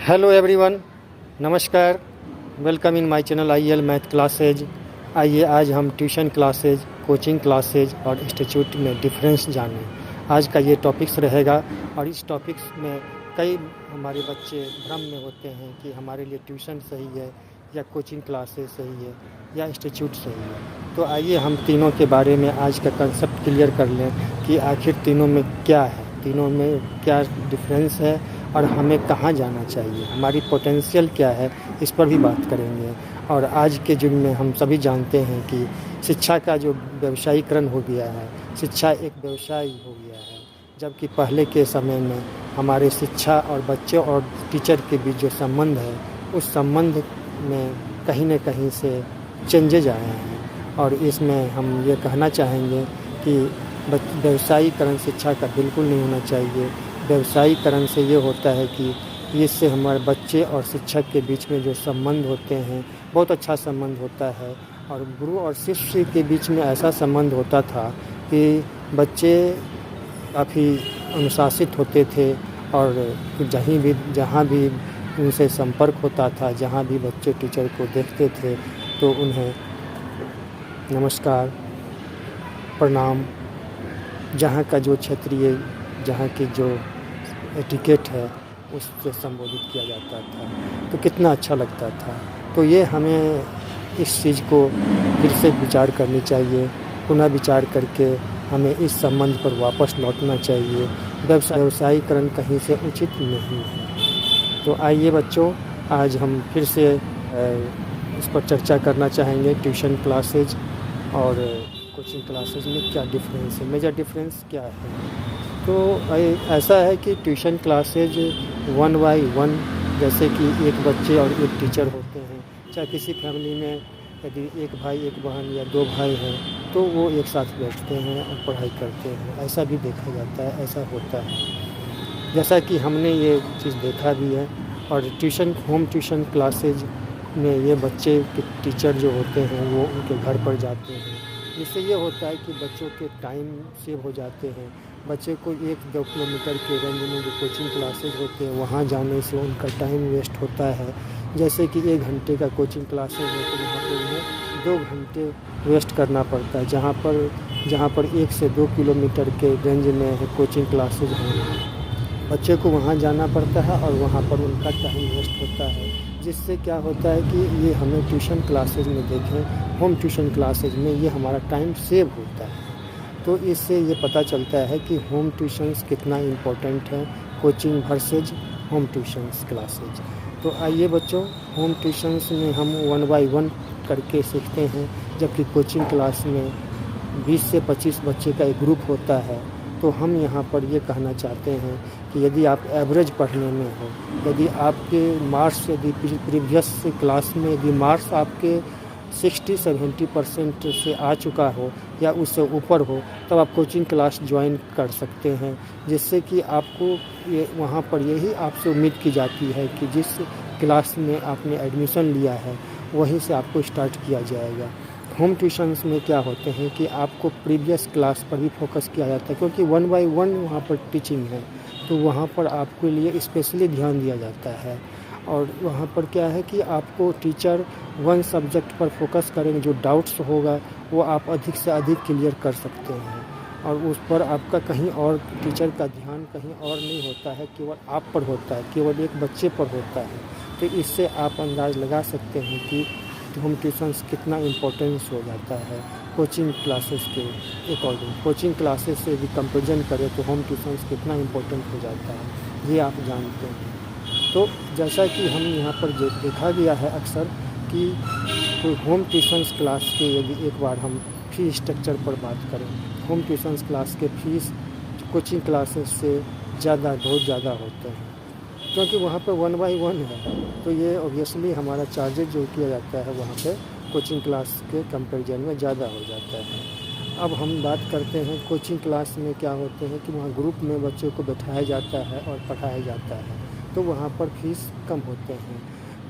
Hello everyone, नमस्कार। Welcome in my channel IL math classes. आइए आज हम ट्यूशन क्लासेज, कोचिंग क्लासेज और इंस्टीट्यूट में डिफरेंस जानें। आज का ये टॉपिक्स रहेगा और इस टॉपिक्स में कई हमारे बच्चे भ्रम में होते हैं कि हमारे लिए ट्यूशन सही है या कोचिंग क्लासेज सही है या इंस्टीट्यूट सही है। तो आइए हम तीनों के बारे में आज का कंसेप्ट क्लियर कर लें कि आखिर तीनों में क्या है, तीनों में क्या डिफरेंस है और हमें कहाँ जाना चाहिए, हमारी पोटेंशियल क्या है, इस पर भी बात करेंगे। और आज के युग में हम सभी जानते हैं कि शिक्षा का जो व्यवसायीकरण हो गया है, शिक्षा एक व्यवसाय हो गया है, जबकि पहले के समय में हमारे शिक्षा और बच्चे और टीचर के बीच जो संबंध है, उस संबंध में कहीं न कहीं से चेंजेज आए हैं। और इसमें हम ये कहना चाहेंगे कि व्यवसायीकरण शिक्षा का बिल्कुल नहीं होना चाहिए। व्यवसायीकरण से ये होता है कि इससे हमारे बच्चे और शिक्षक के बीच में जो संबंध होते हैं, बहुत अच्छा संबंध होता है। और गुरु और शिष्य के बीच में ऐसा संबंध होता था कि बच्चे काफ़ी अनुशासित होते थे और जहाँ भी उनसे संपर्क होता था, जहाँ भी बच्चे टीचर को देखते थे तो उन्हें नमस्कार, प्रणाम, जहाँ का जो क्षेत्रीय, जहाँ की जो एटिकेट है उससे संबोधित किया जाता था, तो कितना अच्छा लगता था। तो ये हमें इस चीज़ को फिर से विचार करनी चाहिए, पुनः विचार करके हमें इस संबंध पर वापस लौटना चाहिए। व्यवसायीकरण कहीं से उचित नहीं है। तो आइए बच्चों, आज हम फिर से इस पर चर्चा करना चाहेंगे। ट्यूशन क्लासेज और कोचिंग क्लासेज में क्या डिफरेंस है, मेजर डिफरेंस क्या है। तो ऐसा है कि ट्यूशन क्लासेज 1 बाई 1, जैसे कि एक बच्चे और एक टीचर होते हैं। चाहे किसी फैमिली में यदि एक भाई एक बहन या 2 भाई हैं तो वो एक साथ बैठते हैं और पढ़ाई करते हैं, ऐसा भी देखा जाता है, ऐसा होता है, जैसा कि हमने ये चीज़ देखा भी है। और होम ट्यूशन क्लासेज में ये बच्चे के टीचर जो होते हैं वो उनके घर पर जाते हैं। इससे ये होता है कि बच्चों के टाइम सेव हो जाते हैं। बच्चे को 1-2 किलोमीटर के रेंज में जो कोचिंग क्लासेज होते हैं वहाँ जाने से उनका टाइम वेस्ट होता है। जैसे कि 1 घंटे का कोचिंग क्लासेज है तो वहाँ पर उन्हें 2 घंटे वेस्ट करना पड़ता है। जहाँ पर 1 से 2 किलोमीटर के रेंज में कोचिंग क्लासेज हैं, बच्चे को वहाँ जाना पड़ता है और वहाँ पर उनका टाइम वेस्ट होता है। जिससे क्या होता है कि ये हमें ट्यूशन क्लासेज में देखें, होम ट्यूशन क्लासेज में ये हमारा टाइम सेव होता है। तो इससे ये पता चलता है कि होम ट्यूशन्स कितना इम्पोर्टेंट है coaching versus home tuitions classes. तो आइए बच्चों, होम ट्यूशन्स में हम 1 बाई 1 करके सीखते हैं, जबकि कोचिंग क्लास में 20 से 25 बच्चे का एक ग्रुप होता है। तो हम यहाँ पर ये कहना चाहते हैं कि यदि आप एवरेज पढ़ने में हो, यदि आपके मार्क्स यदि प्रीवियस क्लास में यदि मार्क्स आपके 60-70% से आ चुका हो या उससे ऊपर हो, तब आप कोचिंग क्लास ज्वाइन कर सकते हैं। जिससे कि आपको ये वहाँ पर यही आपसे उम्मीद की जाती है कि जिस क्लास में आपने एडमिशन लिया है वहीं से आपको स्टार्ट किया जाएगा। होम ट्यूशन्स में क्या होते हैं कि आपको प्रीवियस क्लास पर भी फोकस किया जाता है, क्योंकि 1 बाई 1 वहाँ पर टीचिंग है, तो वहाँ पर आपके लिए स्पेशली ध्यान दिया जाता है। और वहाँ पर क्या है कि आपको टीचर 1 सब्जेक्ट पर फोकस करेंगे, जो डाउट्स होगा वो आप अधिक से अधिक क्लियर कर सकते हैं और उस पर आपका कहीं और टीचर का ध्यान कहीं और नहीं होता है, केवल आप पर होता है, केवल एक बच्चे पर होता है। तो इससे आप अंदाज़ लगा सकते हैं कि होम ट्यूशन्स कितना इम्पोर्टेंस हो जाता है कोचिंग क्लासेस के अकॉर्डिंग। कोचिंग क्लासेस से यदि कंपेरिजन करें तो होम ट्यूशन्स कितना इम्पोर्टेंट हो जाता है, ये आप जानते हैं। तो जैसा कि हम यहाँ पर देखा गया है अक्सर कि कोई होम ट्यूशन्स क्लास के यदि एक बार हम फ़ी स्ट्रक्चर पर बात करें, होम ट्यूशन्स क्लास के फ़ीस कोचिंग क्लासेस से बहुत ज़्यादा होते हैं, क्योंकि वहाँ पर 1 बाई 1 है। तो ये ऑब्वियसली हमारा चार्जेज जो किया जाता है वहाँ पे कोचिंग क्लास के कंपैरिजन में ज़्यादा हो जाता है। अब हम बात करते हैं कोचिंग क्लास में क्या होते हैं कि वहाँ ग्रुप में बच्चों को बैठाया जाता है और पढ़ाया जाता है, तो वहाँ पर फीस कम होते हैं।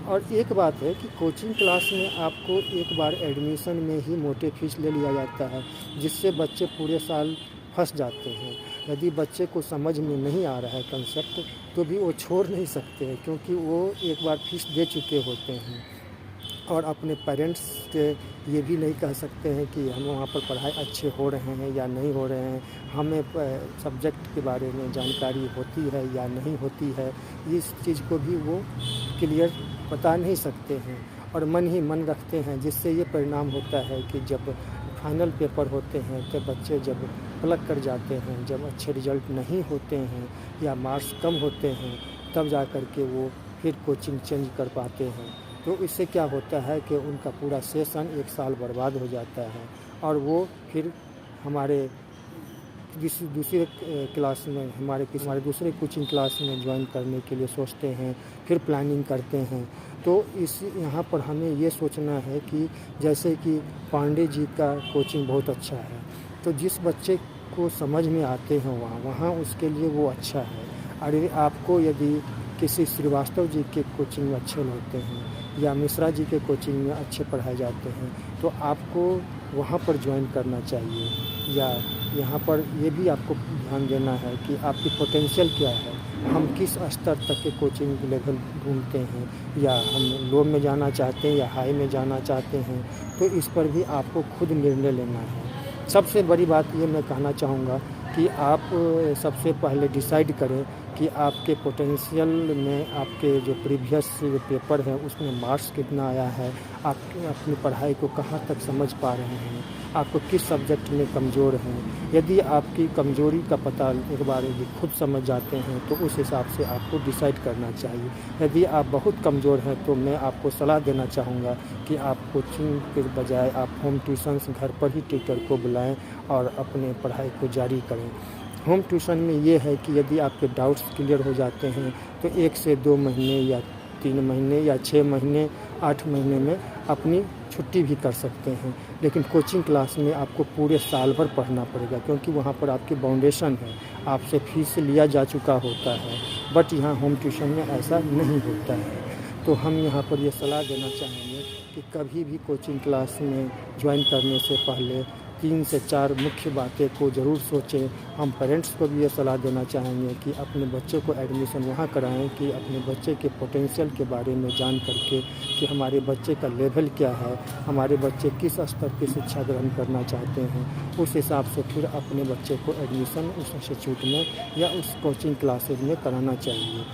और एक बात है कि कोचिंग क्लास में आपको एक बार एडमिशन में ही मोटे फीस ले लिया जाता है, जिससे बच्चे पूरे साल फंस जाते हैं। यदि बच्चे को समझ में नहीं आ रहा है कंसेप्ट तो भी वो छोड़ नहीं सकते हैं, क्योंकि वो एक बार फीस दे चुके होते हैं। और अपने पेरेंट्स से ये भी नहीं कह सकते हैं कि हम वहाँ पर पढ़ाई अच्छे हो रहे हैं या नहीं हो रहे हैं, हमें सब्जेक्ट के बारे में जानकारी होती है या नहीं होती है, इस चीज़ को भी वो क्लियर बता नहीं सकते हैं और मन ही मन रखते हैं, जिससे ये परिणाम होता है कि जब फाइनल पेपर होते हैं तो बच्चे जब पलट कर जाते हैं, जब अच्छे रिजल्ट नहीं होते हैं या मार्क्स कम होते हैं, तब जा कर के वो फिर कोचिंग चेंज कर पाते हैं। तो इससे क्या होता है कि उनका पूरा सेशन 1 साल बर्बाद हो जाता है और वो फिर हमारे दूसरे क्लास में हमारे दूसरे कोचिंग क्लास में ज्वाइन करने के लिए सोचते हैं, फिर प्लानिंग करते हैं। तो यहाँ पर हमें ये सोचना है कि जैसे कि पांडे जी का कोचिंग बहुत अच्छा है, तो जिस बच्चे को समझ में आते हैं वहाँ उसके लिए वो अच्छा है। अरे आपको यदि किसी श्रीवास्तव जी के कोचिंग में अच्छे होते हैं या मिश्रा जी के कोचिंग में अच्छे पढ़ाए जाते हैं तो आपको वहाँ पर ज्वाइन करना चाहिए। या यहाँ पर ये भी आपको ध्यान देना है कि आपकी पोटेंशियल क्या है, हम किस स्तर तक के कोचिंग लेवल ढूंढते हैं, या हम लो में जाना चाहते हैं या हाई में जाना चाहते हैं, तो इस पर भी आपको खुद निर्णय लेना है। सबसे बड़ी बात ये मैं कहना चाहूँगा कि आप सबसे पहले डिसाइड करें कि आपके पोटेंशियल में आपके जो प्रीवियस पेपर है उसमें मार्क्स कितना आया है, आप अपनी पढ़ाई को कहाँ तक समझ पा रहे हैं, आपको किस सब्जेक्ट में कमज़ोर हैं। यदि आपकी कमज़ोरी का पता एक बार यदि खुद समझ जाते हैं तो उस हिसाब से आपको डिसाइड करना चाहिए। यदि आप बहुत कमज़ोर हैं तो मैं आपको सलाह देना चाहूँगा कि आप कोचिंग के बजाय आप होम ट्यूशन्स घर पर ही टीचर को बुलाएं और अपने पढ़ाई को जारी करें। होम ट्यूशन में ये है कि यदि आपके डाउट्स क्लियर हो जाते हैं तो 1 से 2 महीने या 3 महीने या 6 महीने 8 महीने में अपनी छुट्टी भी कर सकते हैं। लेकिन कोचिंग क्लास में आपको पूरे साल भर पढ़ना पड़ेगा, क्योंकि वहाँ पर आपकी फाउंडेशन है, आपसे फीस लिया जा चुका होता है। बट यहाँ होम ट्यूशन में ऐसा नहीं होता है। तो हम यहाँ पर ये सलाह देना चाहेंगे कि कभी भी कोचिंग क्लास में ज्वाइन करने से पहले 3 से 4 मुख्य बातें को ज़रूर सोचें। हम पेरेंट्स को भी ये सलाह देना चाहेंगे कि अपने बच्चे को एडमिशन वहाँ कराएं कि अपने बच्चे के पोटेंशियल के बारे में जान करके कि हमारे बच्चे का लेवल क्या है, हमारे बच्चे किस स्तर की शिक्षा ग्रहण करना चाहते हैं, उस हिसाब से फिर अपने बच्चे को एडमिशन उस इंस्टीट्यूट में या उस कोचिंग क्लासेज में कराना चाहिए।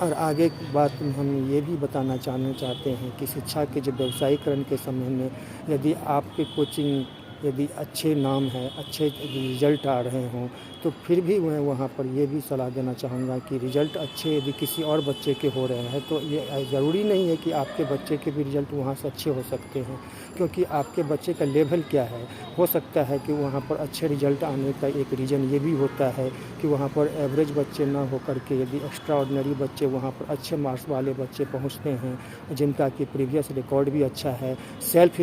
और आगे की बात हम ये भी बताना चाहते हैं कि शिक्षा के जो व्यवसायीकरण के समय में यदि आपके कोचिंग यदि अच्छे नाम है, अच्छे रिजल्ट आ रहे हों, तो फिर भी मैं वहाँ पर ये भी सलाह देना चाहूँगा कि रिज़ल्ट अच्छे यदि किसी और बच्चे के हो रहे हैं तो ये ज़रूरी नहीं है कि आपके बच्चे के भी रिज़ल्ट वहाँ से अच्छे हो सकते हैं, क्योंकि आपके बच्चे का लेवल क्या है। हो सकता है कि वहाँ पर अच्छे रिज़ल्ट आने का एक रीज़न ये भी होता है कि वहाँ पर एवरेज बच्चे ना होकर के यदि एक्स्ट्रा ऑर्डिनरी बच्चे वहाँ पर अच्छे मार्क्स वाले बच्चे पहुँचते हैं, जिनका कि प्रीवियस रिकॉर्ड भी अच्छा है। सेल्फ़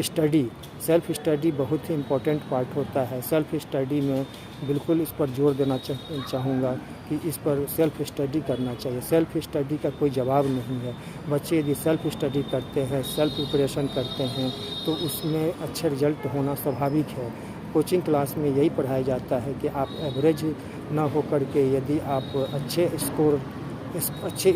स्टडी बहुत ही इम्पोर्टेंट पार्ट होता है। सेल्फ़ स्टडी में बिल्कुल इस पर जोर देना चाहूँगा कि इस पर सेल्फ़ स्टडी करना चाहिए। सेल्फ़ स्टडी का कोई जवाब नहीं है। बच्चे यदि सेल्फ़ स्टडी करते हैं, सेल्फ़ प्रिपरेशन करते हैं, तो उसमें अच्छे रिज़ल्ट होना स्वाभाविक है। कोचिंग क्लास में यही पढ़ाया जाता है कि आप एवरेज ना होकर के यदि आप अच्छे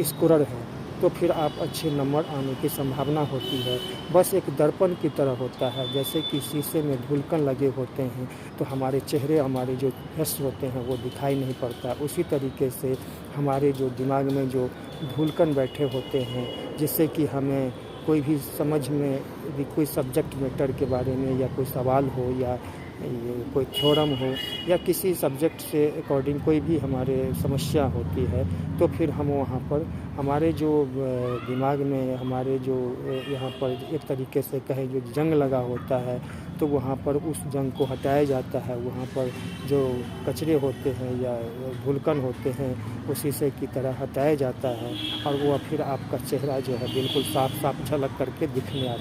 स्कोरर हैं तो फिर आप अच्छे नंबर आने की संभावना होती है। बस एक दर्पण की तरह होता है, जैसे कि शीशे में धूलकण लगे होते हैं तो हमारे चेहरे, हमारे जो फेस होते हैं वो दिखाई नहीं पड़ता। उसी तरीके से हमारे जो दिमाग में जो धूलकण बैठे होते हैं, जिससे कि हमें कोई भी समझ में यदि कोई सब्जेक्ट मैटर के बारे में या कोई सवाल हो या कोई थ्योरम हो या किसी सब्जेक्ट से अकॉर्डिंग कोई भी हमारे समस्या होती है, तो फिर हम वहाँ पर हमारे जो दिमाग में हमारे जो यहाँ पर एक तरीके से कहें जो जंग लगा होता है, तो वहाँ पर उस जंग को हटाया जाता है। वहाँ पर जो कचरे होते हैं या धूलकण होते हैं वो शीशे की तरह हटाया जाता है और वो फिर आपका चेहरा जो है बिल्कुल साफ साफ झलक करके दिखने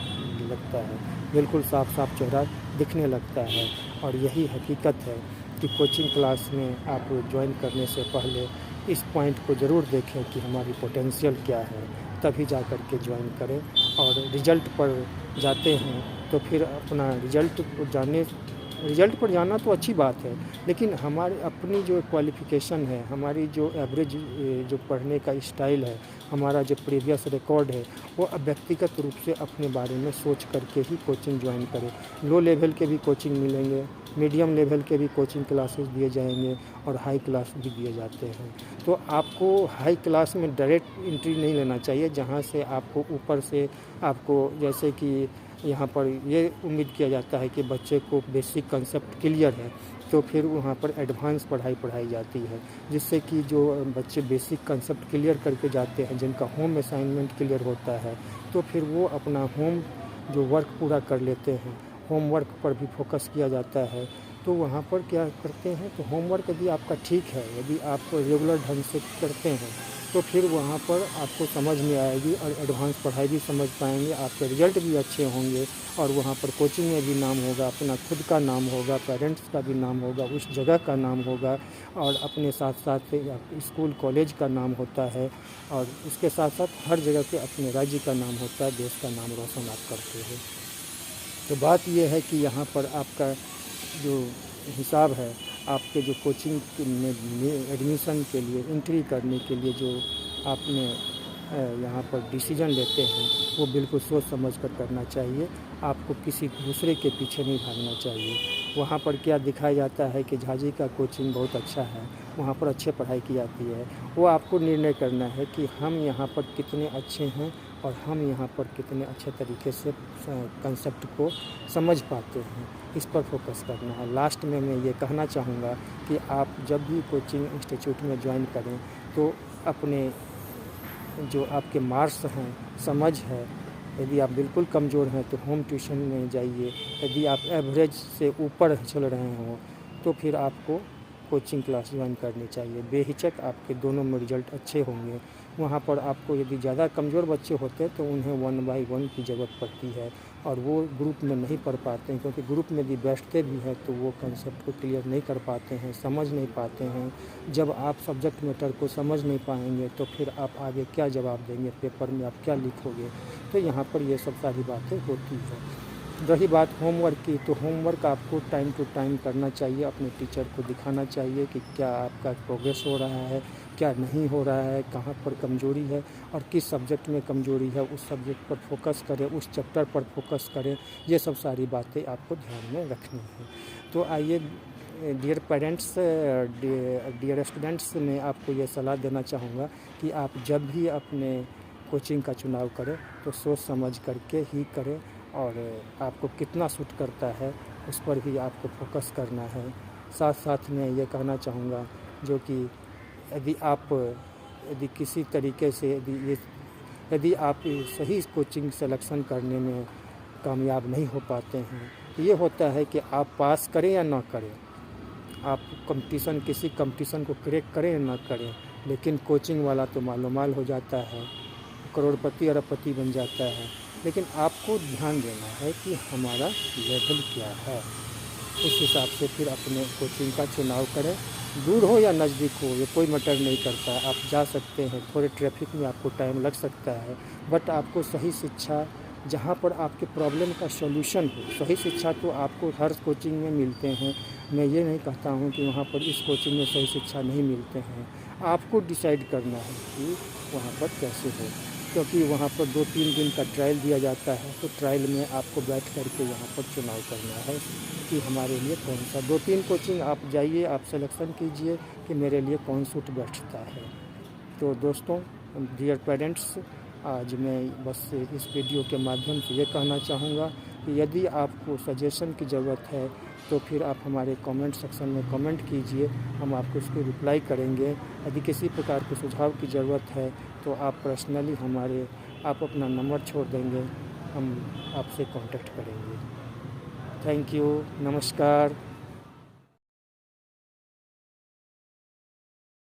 लगता है, बिल्कुल साफ साफ चेहरा दिखने लगता है। और यही हकीकत है कि कोचिंग क्लास में आप ज्वाइन करने से पहले इस पॉइंट को ज़रूर देखें कि हमारी पोटेंशियल क्या है, तभी जा कर के ज्वाइन करें। और रिज़ल्ट पर जाते हैं तो फिर अपना रिज़ल्ट को जाने रिजल्ट पर जाना तो अच्छी बात है, लेकिन हमारे अपनी जो क्वालिफ़िकेशन है, हमारी जो एवरेज जो पढ़ने का स्टाइल है, हमारा जो प्रीवियस रिकॉर्ड है, वो अब व्यक्तिगत रूप से अपने बारे में सोच करके ही कोचिंग ज्वाइन करें। लो लेवल के भी कोचिंग मिलेंगे, मीडियम लेवल के भी कोचिंग क्लासेस दिए जाएंगे और हाई क्लास भी दिए जाते हैं। तो आपको हाई क्लास में डायरेक्ट एंट्री नहीं लेना चाहिए, जहाँ से आपको ऊपर से आपको जैसे कि यहाँ पर ये उम्मीद किया जाता है कि बच्चे को बेसिक कंसेप्ट क्लियर है, तो फिर वहाँ पर एडवांस पढ़ाई जाती है, जिससे कि जो बच्चे बेसिक कंसेप्ट क्लियर करके जाते हैं, जिनका होम असाइनमेंट क्लियर होता है, तो फिर वो अपना होम जो वर्क पूरा कर लेते हैं। होमवर्क पर भी फोकस किया जाता है। तो वहाँ पर क्या करते हैं, तो होमवर्क यदि आपका ठीक है, यदि आप रेगुलर ढंग से करते हैं, तो फिर वहाँ पर आपको समझ में आएगी और एडवांस पढ़ाई भी समझ पाएंगे, आपके रिजल्ट भी अच्छे होंगे और वहाँ पर कोचिंग में भी नाम होगा, अपना खुद का नाम होगा, पेरेंट्स का भी नाम होगा, उस जगह का नाम होगा और अपने साथ साथ स्कूल कॉलेज का नाम होता है और इसके साथ साथ हर जगह पे अपने राज्य का नाम होता है, देश का नाम रोशन आप करते हैं। तो बात यह है कि यहाँ पर आपका जो हिसाब है, आपके जो कोचिंग में एडमिशन के लिए एंट्री करने के लिए जो आपने यहाँ पर डिसीजन लेते हैं, वो बिल्कुल सोच समझ कर करना चाहिए। आपको किसी दूसरे के पीछे नहीं भागना चाहिए। वहाँ पर क्या दिखाया जाता है कि झाजी का कोचिंग बहुत अच्छा है, वहाँ पर अच्छे पढ़ाई की जाती है, वो आपको निर्णय करना है कि हम यहाँ पर कितने अच्छे हैं और हम यहाँ पर कितने अच्छे तरीके से कंसेप्ट को समझ पाते हैं, इस पर फोकस करना है। लास्ट में मैं ये कहना चाहूँगा कि आप जब भी कोचिंग इंस्टीट्यूट में ज्वाइन करें, तो अपने जो आपके मार्क्स हैं, समझ है, यदि आप बिल्कुल कमज़ोर हैं तो होम ट्यूशन में जाइए। यदि आप एवरेज से ऊपर चल रहे हों तो फिर आपको कोचिंग क्लास ज्वाइन करनी चाहिए। बेहिचक आपके दोनों में रिज़ल्ट अच्छे होंगे। वहाँ पर आपको यदि ज़्यादा कमज़ोर बच्चे होते हैं तो उन्हें 1 बाई 1 की ज़रूरत पड़ती है और वो ग्रुप में नहीं पढ़ पाते हैं, क्योंकि ग्रुप में यदि बैठते भी हैं तो वो कंसेप्ट को क्लियर नहीं कर पाते हैं, समझ नहीं पाते हैं। जब आप सब्जेक्ट मैटर को समझ नहीं पाएंगे तो फिर आप आगे क्या जवाब देंगे, पेपर में आप क्या लिखोगे। तो यहाँ पर ये सब सारी बातें होती है। रही बात होमवर्क की, तो होमवर्क आपको टाइम टू टाइम करना चाहिए, अपने टीचर को दिखाना चाहिए कि क्या आपका प्रोग्रेस हो रहा है, क्या नहीं हो रहा है, कहाँ पर कमज़ोरी है और किस सब्जेक्ट में कमज़ोरी है, उस सब्जेक्ट पर फोकस करें, उस चैप्टर पर फोकस करें। ये सब सारी बातें आपको ध्यान में रखनी है। तो आइए डियर पेरेंट्स, डियर स्टूडेंट्स, मैं आपको ये सलाह देना चाहूँगा कि आप जब भी अपने कोचिंग का चुनाव करें तो सोच समझ करके ही करें और आपको कितना सूट करता है उस पर भी आपको फोकस करना है। साथ साथ में ये कहना चाहूँगा जो कि यदि किसी तरीके से यदि आप सही कोचिंग सिलेक्शन करने में कामयाब नहीं हो पाते हैं, तो ये होता है कि आप पास करें या ना करें, आप किसी कंपटीशन को क्रैक करें या ना करें, लेकिन कोचिंग वाला तो मालोमाल हो जाता है, करोड़पति अरबपति बन जाता है। लेकिन आपको ध्यान देना है कि हमारा लेवल क्या है, उस हिसाब से फिर अपने कोचिंग का चुनाव करें। दूर हो या नज़दीक हो, ये कोई मैटर नहीं करता, आप जा सकते हैं। थोड़े ट्रैफिक में आपको टाइम लग सकता है, बट आपको सही शिक्षा, जहाँ पर आपके प्रॉब्लम का सॉल्यूशन हो, सही शिक्षा तो आपको हर कोचिंग में मिलते हैं। मैं ये नहीं कहता हूँ कि वहाँ पर इस कोचिंग में सही शिक्षा नहीं मिलते हैं। आपको डिसाइड करना है कि वहाँ पर कैसे हो, क्योंकि वहाँ पर 2-3 दिन का ट्रायल दिया जाता है। तो ट्रायल में आपको बैठ करके यहाँ पर चुनाव करना है कि हमारे लिए कौन सा 2-3 कोचिंग आप जाइए, आप सिलेक्शन कीजिए कि मेरे लिए कौन सूट बैठता है। तो दोस्तों, डियर पेरेंट्स, आज मैं बस इस वीडियो के माध्यम से ये कहना चाहूँगा कि यदि आपको सजेशन की ज़रूरत है तो फिर आप हमारे कमेंट सेक्शन में कमेंट कीजिए, हम आपको उसको रिप्लाई करेंगे। यदि किसी प्रकार के सुझाव की ज़रूरत है तो आप पर्सनली आप अपना नंबर छोड़ देंगे, हम आपसे कांटेक्ट करेंगे। थैंक यू, नमस्कार।